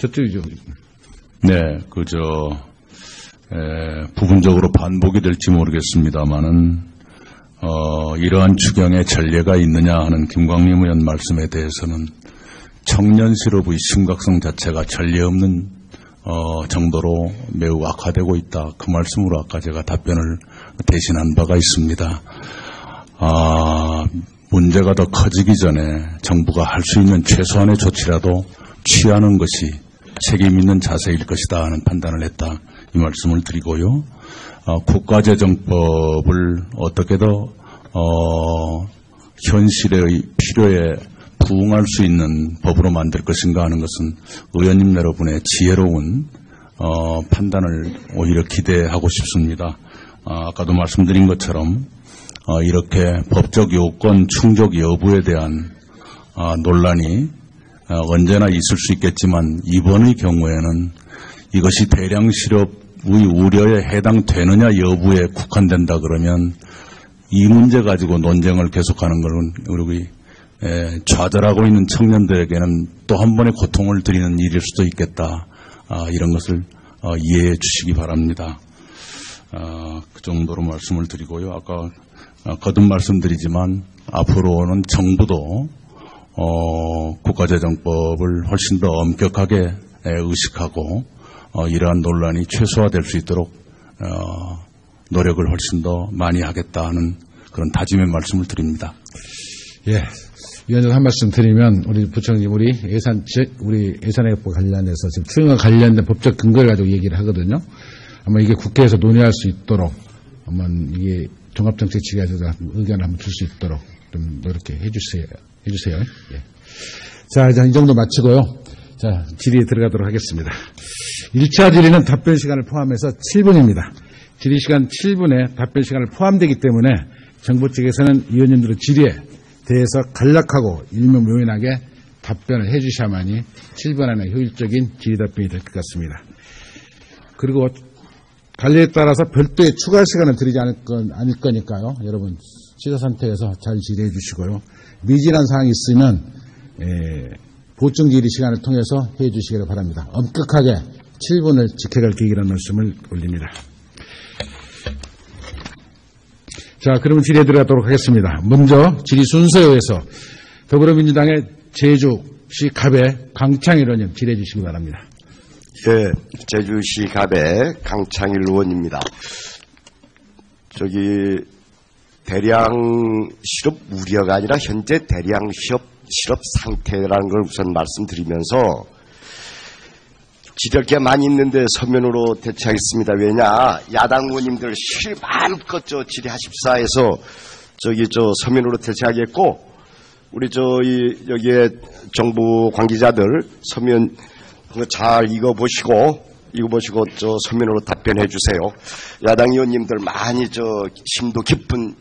저쪽이죠. 네, 부분적으로 반복이 될지 모르겠습니다만은, 이러한 추경에 전례가 있느냐 하는 김광림 의원 말씀에 대해서는 청년 실업의 심각성 자체가 전례 없는, 정도로 매우 악화되고 있다. 그 말씀으로 아까 제가 답변을 대신한 바가 있습니다. 문제가 더 커지기 전에 정부가 할 수 있는 최소한의 조치라도 취하는 것이 책임 있는 자세일 것이다 하는 판단을 했다. 이 말씀을 드리고요. 국가재정법을 어떻게 더 현실의 필요에 부응할 수 있는 법으로 만들 것인가 하는 것은 의원님 여러분의 지혜로운 판단을 오히려 기대하고 싶습니다. 아까도 말씀드린 것처럼 이렇게 법적 요건 충족 여부에 대한 논란이 언제나 있을 수 있겠지만 이번의 경우에는 이것이 대량 실업의 우려에 해당되느냐 여부에 국한된다 그러면 이 문제 가지고 논쟁을 계속하는 것은 우리 좌절하고 있는 청년들에게는 또 한 번의 고통을 드리는 일일 수도 있겠다. 이런 것을 이해해 주시기 바랍니다. 그 정도로 말씀을 드리고요. 아까 거듭 말씀드리지만 앞으로는 정부도 국가재정법을 훨씬 더 엄격하게 의식하고 이러한 논란이 최소화될 수 있도록 노력을 훨씬 더 많이 하겠다 하는 그런 다짐의 말씀을 드립니다. 예. 위원님 한 말씀 드리면 우리 부총리 우리 예산회법 관련해서 지금 추경과 관련된 법적 근거를 가지고 얘기를 하거든요. 아마 이게 국회에서 논의할 수 있도록 한번 이게 종합정책치기에서 의견을 한번 줄 수 있도록 좀 노력해 해주세요. 예. 자, 이제 이 정도 마치고요. 자, 질의에 들어가도록 하겠습니다. 1차 질의는 답변 시간을 포함해서 7분입니다. 질의 시간 7분에 답변 시간을 포함되기 때문에 정부 측에서는 위원님들의 질의에 대해서 간략하고 일명요연하게 답변을 해주셔야만이 7분 안에 효율적인 질의 답변이 될 것 같습니다. 그리고 관리에 따라서 별도의 추가 시간을 드리지 않을 거니까요. 여러분 시사 상태에서 잘 질의해 주시고요. 미진한 사항이 있으면 보충 질의 시간을 통해서 해 주시기를 바랍니다. 엄격하게 7분을 지켜갈 계획이라는 말씀을 올립니다. 자, 그러면 질의에 들어가도록 하겠습니다. 먼저 질의 순서에 의해서 더불어민주당의 제주시 갑의 강창일 의원님 질의해 주시기 바랍니다. 예, 제주시 갑의 강창일 의원입니다. 대량 실업 우려가 아니라 현재 대량 실업 상태라는 걸 우선 말씀드리면서 지적게 많이 있는데 서면으로 대체하겠습니다. 왜냐, 야당 의원님들 마음껏 질의하십사 해서 서면으로 대체하겠고, 우리 여기에 정부 관계자들 서면 잘 읽어보시고 서면으로 답변해 주세요. 야당 의원님들 많이 심도 깊은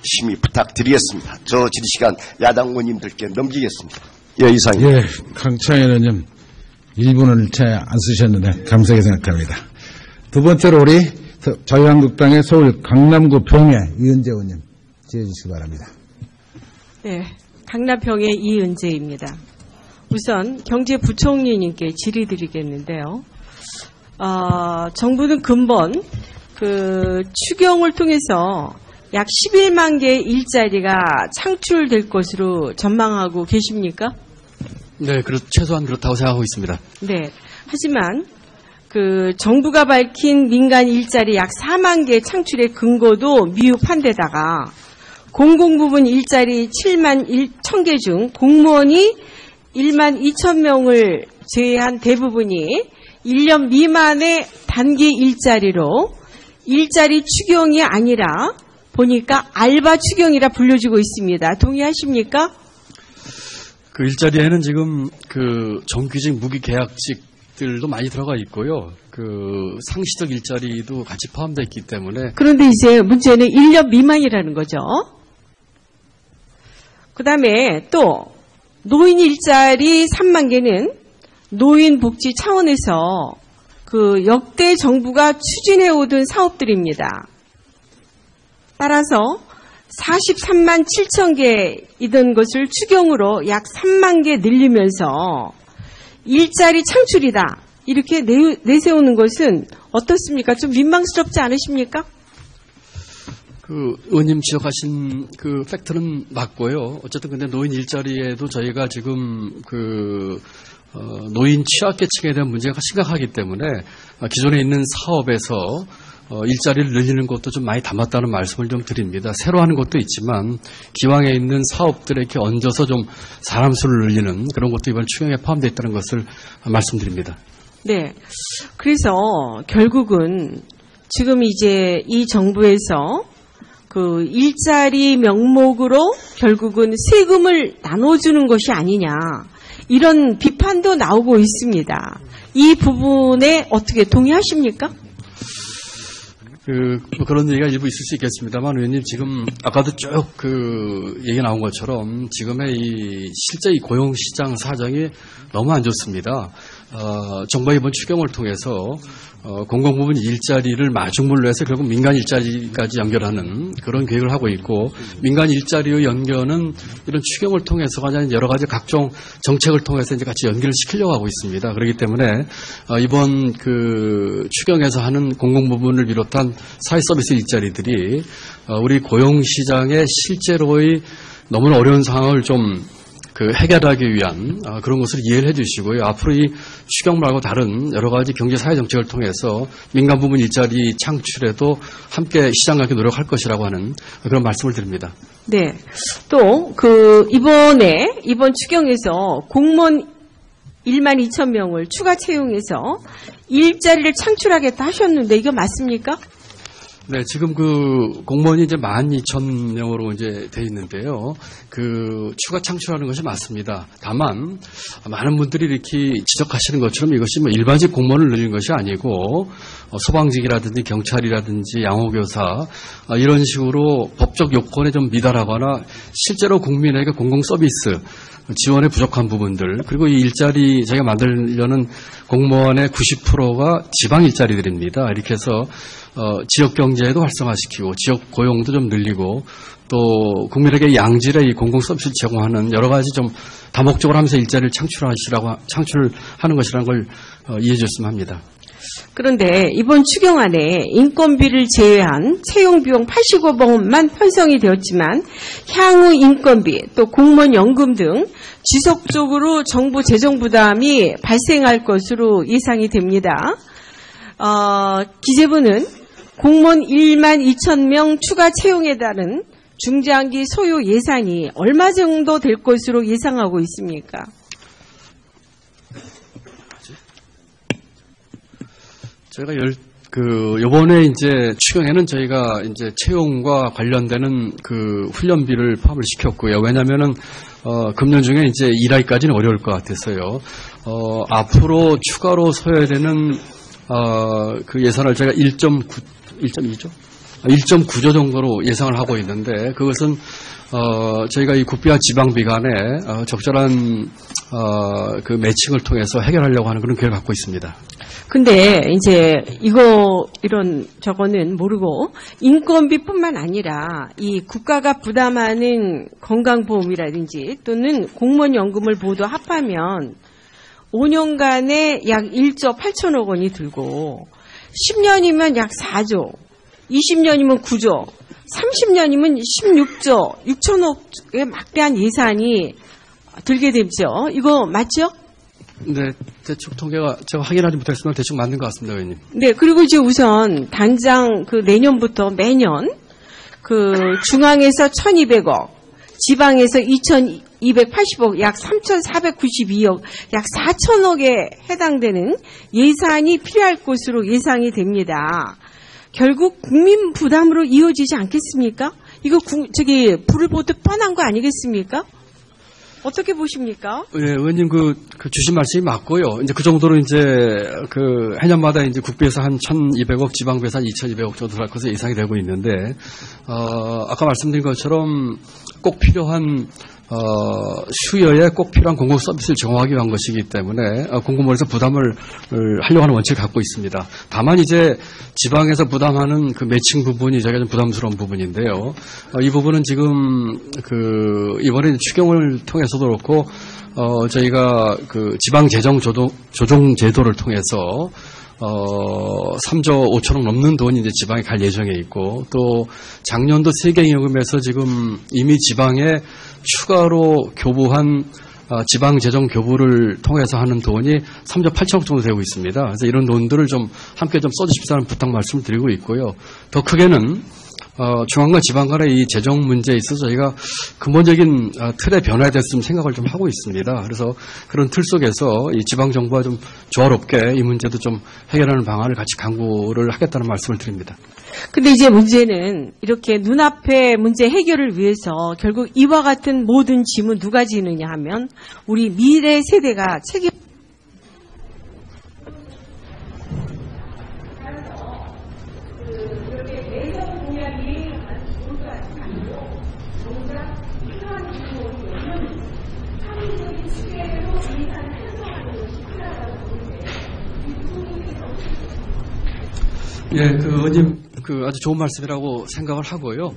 심의 부탁드리겠습니다. 질의 시간 야당 의원님들께 넘기겠습니다. 예, 이상입니다. 예, 강창일 의원님 1분을 채 안 쓰셨는데 감사하게 생각합니다. 두 번째로 우리 자유한국당의 서울 강남구 병의 이은재 의원님 질의해 주시기 바랍니다. 네, 강남병의 이은재입니다. 우선 경제부총리님께 질의드리겠는데요. 정부는 근본 추경을 통해서 약 11만 개의 일자리가 창출될 것으로 전망하고 계십니까? 네, 최소한 그렇다고 생각하고 있습니다. 네. 하지만 정부가 밝힌 민간 일자리 약 4만 개 창출의 근거도 미흡한데다가 공공부문 일자리 7만 1천 개 중 공무원이 1만 2천 명을 제외한 대부분이 1년 미만의 단기 일자리로 일자리 추경이 아니라 보니까 알바 추경이라 불려지고 있습니다. 동의하십니까? 그 일자리에는 지금 정규직 무기계약직들도 많이 들어가 있고요. 상시적 일자리도 같이 포함되어 있기 때문에. 그런데 이제 문제는 1년 미만이라는 거죠. 그 다음에 또 노인 일자리 3만 개는 노인복지 차원에서 역대 정부가 추진해오던 사업들입니다. 따라서 43만 7천 개이던 것을 추경으로 약 3만 개 늘리면서 일자리 창출이다. 이렇게 내세우는 것은 어떻습니까? 좀 민망스럽지 않으십니까? 그 의원님 지적하신 그 팩트는 맞고요. 어쨌든 근데 노인 일자리에도 저희가 지금 노인 취약계층에 대한 문제가 심각하기 때문에 기존에 있는 사업에서 일자리를 늘리는 것도 좀 많이 담았다는 말씀을 좀 드립니다. 새로 하는 것도 있지만 기왕에 있는 사업들에 이렇게 얹어서 좀 사람 수를 늘리는 그런 것도 이번 추경에 포함되어 있다는 것을 말씀드립니다. 네. 그래서 결국은 지금 이제 이 정부에서 그 일자리 명목으로 결국은 세금을 나눠주는 것이 아니냐. 이런 비판도 나오고 있습니다. 이 부분에 어떻게 동의하십니까? 뭐 그런 얘기가 일부 있을 수 있겠습니다만, 의원님 지금 아까도 쭉 얘기 나온 것처럼 지금의 실제 이 고용시장 사정이 너무 안 좋습니다. 정부가 이번 추경을 통해서 공공부문 일자리를 마중물로 해서 결국 민간 일자리까지 연결하는 그런 계획을 하고 있고, 민간 일자리의 연결은 이런 추경을 통해서 가장 여러 가지 각종 정책을 통해서 이제 같이 연결을 시키려고 하고 있습니다. 그렇기 때문에 이번 추경에서 하는 공공부문을 비롯한 사회 서비스 일자리들이 우리 고용시장의 실제로의 너무나 어려운 상황을 좀 해결하기 위한 그런 것을 이해를 해주시고요. 앞으로 이 추경 말고 다른 여러 가지 경제 사회 정책을 통해서 민간 부문 일자리 창출에도 함께 시장과 함께 노력할 것이라고 하는 그런 말씀을 드립니다. 네. 또 이번 추경에서 공무원 12,000명을 추가 채용해서 일자리를 창출하겠다 하셨는데 이거 맞습니까? 네, 지금 공무원이 이제 12,000명으로 이제 돼 있는데요. 추가 창출하는 것이 맞습니다. 다만, 많은 분들이 이렇게 지적하시는 것처럼 이것이 일반직 공무원을 늘리는 것이 아니고, 소방직이라든지 경찰이라든지 양호교사, 이런 식으로 법적 요건에 좀 미달하거나, 실제로 국민에게 공공 서비스, 지원에 부족한 부분들, 그리고 이 일자리 저희가 만들려는 공무원의 90%가 지방 일자리들입니다. 이렇게 해서 지역 경제도 활성화시키고 지역 고용도 좀 늘리고 또 국민에게 양질의 이 공공 서비스를 제공하는 여러 가지 좀 다목적으로 하면서 일자리를 창출하는 것이라는 걸 이해해 줬으면 합니다. 그런데 이번 추경안에 인건비를 제외한 채용 비용 85번만 편성이 되었지만 향후 인건비 또 공무원 연금 등 지속적으로 정부 재정 부담이 발생할 것으로 예상이 됩니다. 기재부는 공무원 12,000명 추가 채용에 따른 중장기 소요 예산이 얼마 정도 될 것으로 예상하고 있습니까? 저희가 요번에 이제 추경에는 저희가 이제 채용과 관련되는 훈련비를 포함을 시켰고요. 왜냐면은, 금년 중에 이제 일하기까지는 어려울 것 같아서요. 앞으로 추가로 서야 되는, 예산을 저희가 1.9조 정도로 예상을 하고 있는데, 그것은, 저희가 이 국비와 지방비 간에, 적절한, 매칭을 통해서 해결하려고 하는 그런 계획을 갖고 있습니다. 근데 이제 저거는 모르고 인건비뿐만 아니라 이 국가가 부담하는 건강보험이라든지 또는 공무원 연금을 모두 합하면 5년간에 약 1조 8천억 원이 들고 10년이면 약 4조, 20년이면 9조, 30년이면 16조 6천억의 막대한 예산이 들게 되죠. 이거 맞죠? 네, 대충 통계가 제가 확인하지 못했지만 대충 맞는 것 같습니다, 의원님. 네, 그리고 이제 우선 당장 내년부터 매년 중앙에서 1,200억, 지방에서 2,280억, 약 3,492억, 약 4천억에 해당되는 예산이 필요할 것으로 예상이 됩니다. 결국 국민 부담으로 이어지지 않겠습니까? 이거 불을 보듯 뻔한 거 아니겠습니까? 어떻게 보십니까? 네, 의원님 주신 말씀이 맞고요. 이제 그 정도로 이제 해년마다 이제 국비에서 한 1,200억, 지방비에서 한 2,200억 정도 될 것으로 예상이 되고 있는데, 아까 말씀드린 것처럼 꼭 필요한 수요에 꼭 필요한 공공 서비스를 제공하기 위한 것이기 때문에 공공부에서 부담을 하려고 하는 원칙을 갖고 있습니다. 다만 이제 지방에서 부담하는 그 매칭 부분이 저희가 좀 부담스러운 부분인데요. 이 부분은 지금 이번에 추경을 통해서도 그렇고 저희가 그 지방 재정 조정 제도를 통해서 3조 5천억 넘는 돈이 이제 지방에 갈 예정에 있고, 또 작년도 세계인여금에서 지금 이미 지방에 추가로 교부한 지방 재정 교부를 통해서 하는 돈이 3조 8천억 정도 되고 있습니다. 그래서 이런 돈들을 좀 함께 좀 써주십사는 부탁 말씀을 드리고 있고요. 더 크게는 중앙과 지방 간의 이 재정 문제에 있어서 저희가 근본적인 틀의 변화에 대해서 좀 생각을 좀 하고 있습니다. 그래서 그런 틀 속에서 이 지방 정부와 좀 조화롭게 이 문제도 좀 해결하는 방안을 같이 강구를 하겠다는 말씀을 드립니다. 근데 이제 문제는 이렇게 눈앞의 문제 해결을 위해서 결국 이와 같은 모든 짐은 누가 지느냐 하면 우리 미래 세대가 책임. 예, 의원님, 아주 좋은 말씀이라고 생각을 하고요.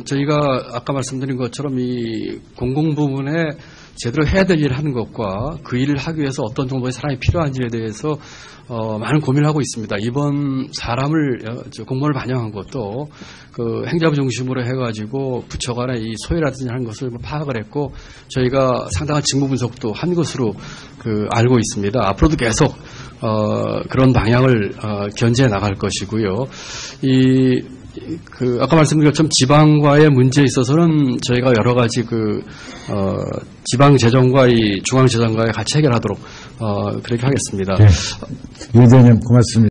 저희가 아까 말씀드린 것처럼 이 공공 부문에 제대로 해야 될 일을 하는 것과 그 일을 하기 위해서 어떤 정도의 사람이 필요한지에 대해서 많은 고민을 하고 있습니다. 이번 사람을 공무원을 반영한 것도 행자부 중심으로 해가지고 부처 간의 이 소외라든지 하는 것을 파악을 했고, 저희가 상당한 직무 분석도 한 것으로 알고 있습니다. 앞으로도 계속 그런 방향을 견제해 나갈 것이고요. 아까 말씀드린 것처럼 지방과의 문제에 있어서는 저희가 여러 가지 지방 재정과 이 중앙 재정과의 같이 해결하도록 그렇게 하겠습니다. 네. 유 대표님 고맙습니다.